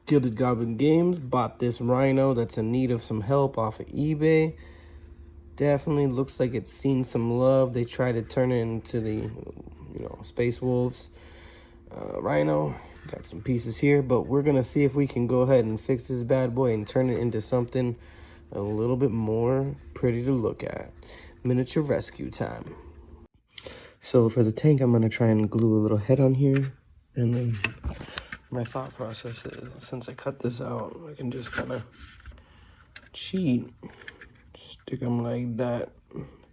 Gilded Goblin Games bought this rhino that's in need of some help off of eBay. Definitely looks like it's seen some love. They tried to turn it into the, Space Wolves rhino. Got some pieces here, but we're gonna see if we can go ahead and fix this bad boy and turn it into something a little bit more pretty to look at. Miniature rescue time. So for the tank, I'm gonna try and glue a little head on here, and then my thought process is, since I cut this out, I can just kind of cheat, stick him like that.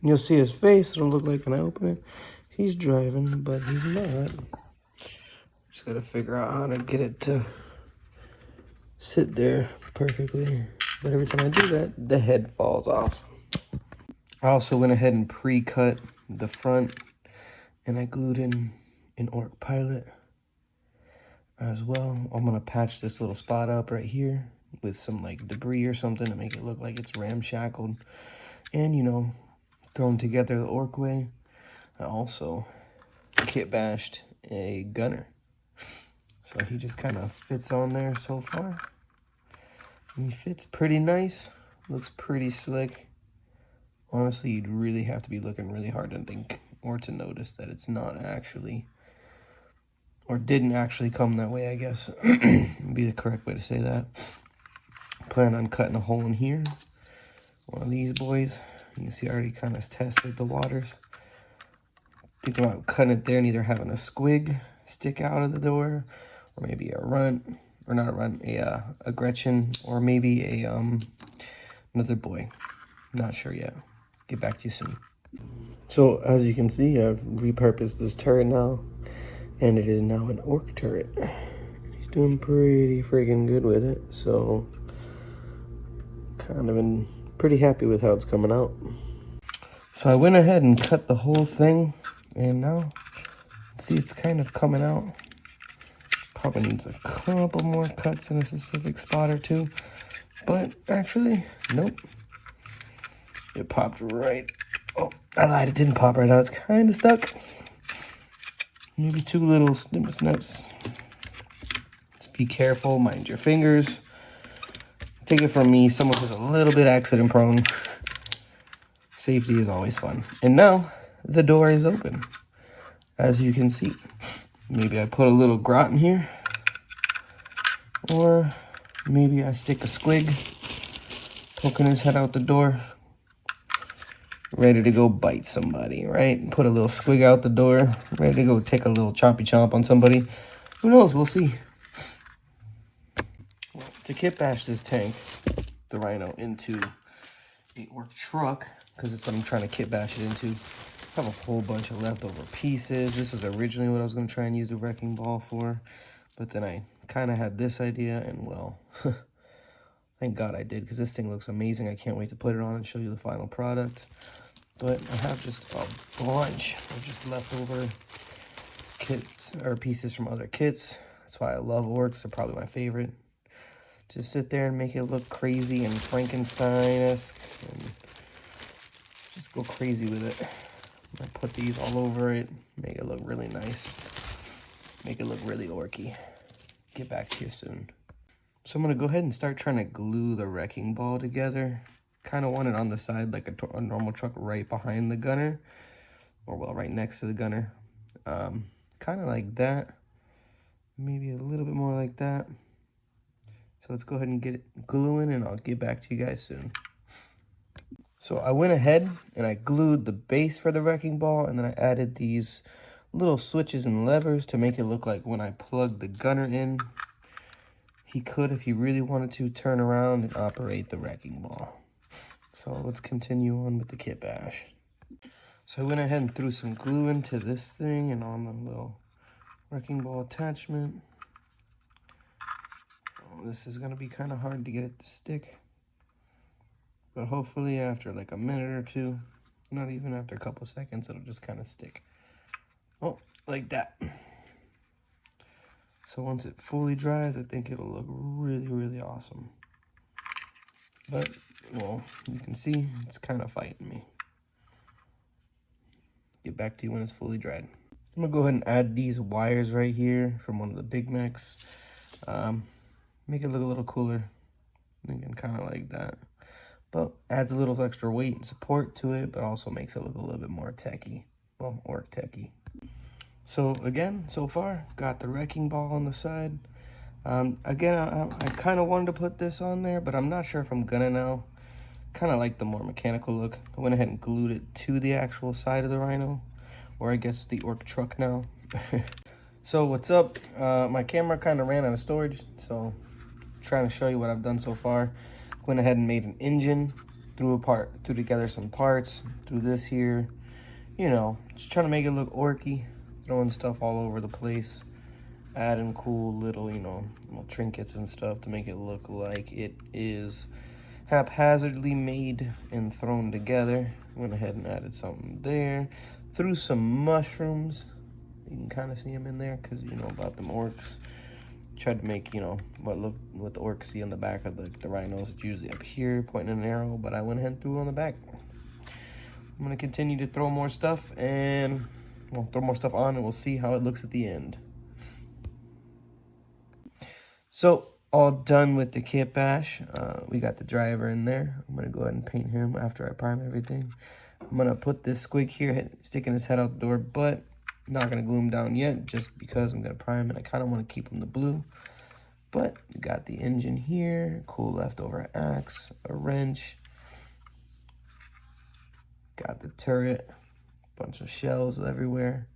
You'll see his face. It'll look like when I open it, he's driving, but he's not. Just gotta figure out how to get it to sit there perfectly. But every time I do that, the head falls off. I also went ahead and pre-cut the front, and I glued in an Ork pilot as well. I'm gonna patch this little spot up right here with some like debris or something to make it look like it's ramshackled and thrown together the Ork way. I also kit bashed a gunner, so he just kind of fits on there so far. And he fits pretty nice, looks pretty slick. Honestly, you'd really have to be looking really hard to think or to notice that it's not actually, or didn't actually come that way, I guess. Would be the correct way to say that. Plan on cutting a hole in here. One of these boys. You can see I already kind of tested the waters. Thinking about cutting it there and either having a squig stick out of the door, or maybe a runt, or not a runt, a Gretchen, or maybe a another boy. Not sure yet. Get back to you soon. So as you can see, I've repurposed this turret now, and it is now an Ork turret. He's doing pretty freaking good with it, so kind of been pretty happy with how it's coming out. So I went ahead and cut the whole thing, and now see it's kind of coming out. Probably needs a couple more cuts in a specific spot or two, but actually, nope. It popped right. Oh, I lied, it didn't pop right out. It's kind of stuck. Maybe two little snips. Just be careful, mind your fingers. Take it from me, someone who's a little bit accident prone. Safety is always fun. And now the door is open, as you can see. Maybe I put a little grot in here, or maybe I stick a squig, poking his head out the door, ready to go bite somebody, right? Put a little squig out the door, ready to go take a little chompy chomp on somebody. Who knows? We'll see. Well, to kit bash this tank, the Rhino, into a Ork truck, because it's what I'm trying to kit bash it into. I have a whole bunch of leftover pieces. This was originally what I was going to try and use the wrecking ball for, but then I kind of had this idea, and well, thank God I did, because this thing looks amazing. I can't wait to put it on and show you the final product. But I have just a bunch of just leftover kits or pieces from other kits. That's why I love Orks. They're probably my favorite. Just sit there and make it look crazy and Frankenstein-esque, and just go crazy with it. I put these all over it, make it look really nice, make it look really orky. Get back to you soon. So I'm gonna go ahead and start trying to glue the wrecking ball together. Kind of want it on the side like a normal truck, right behind the gunner, or well, right next to the gunner. Kind of like that, maybe a little bit more like that. So let's go ahead and get it gluing, and I'll get back to you guys soon. So I went ahead and I glued the base for the wrecking ball, and then I added these little switches and levers to make it look like when I plug the gunner in, he could, if he really wanted to, turn around and operate the wrecking ball. So let's continue on with the kit bash. So I went ahead and threw some glue into this thing and on the little wrecking ball attachment. Oh, this is gonna be kind of hard to get it to stick, but hopefully after like a minute or two, not even after a couple seconds, it'll just kind of stick. Oh, like that. So once it fully dries, I think it'll look really, really awesome. But, well, you can see it's kind of fighting me. Get back to you when it's fully dried. I'm gonna go ahead and add these wires right here from one of the Big Macs. make it look a little cooler. Thinking kind of like that. But adds a little extra weight and support to it, but also makes it look a little bit more techy. Well, ork techy. So again, so far, got the wrecking ball on the side. Again, I kind of wanted to put this on there, but I'm not sure if I'm gonna now. Kind of like the more mechanical look. I went ahead and glued it to the actual side of the Rhino, or I guess the Ork truck now. So what's up? My camera kind of ran out of storage, so trying to show you what I've done so far. Went ahead and made an engine, threw together some parts, threw this here. You know, just trying to make it look orky, throwing stuff all over the place, adding cool little, little trinkets and stuff to make it look like it is haphazardly made and thrown together. Went ahead and added something there. Threw some mushrooms. You can kind of see them in there because you know about them orks. Tried to make, what the orks see on the back of the rhinos. It's usually up here, pointing an arrow, but I went ahead and threw it on the back. I'm gonna continue to throw more stuff and throw more stuff on, and we'll see how it looks at the end. So all done with the kit bash. We got the driver in there. I'm gonna go ahead and paint him after I prime everything. I'm gonna put this squig here, sticking his head out the door, but not gonna glue him down yet, just because I'm gonna prime and I kind of want to keep him the blue. But we got the engine here, cool leftover axe, a wrench. Got the turret, bunch of shells everywhere.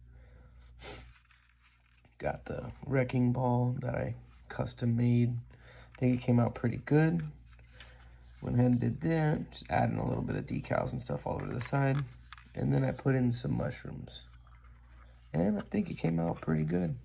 Got the wrecking ball that I custom made. I think it came out pretty good. Went ahead and did there, just adding a little bit of decals and stuff all over the side. And then I put in some mushrooms. And I think it came out pretty good.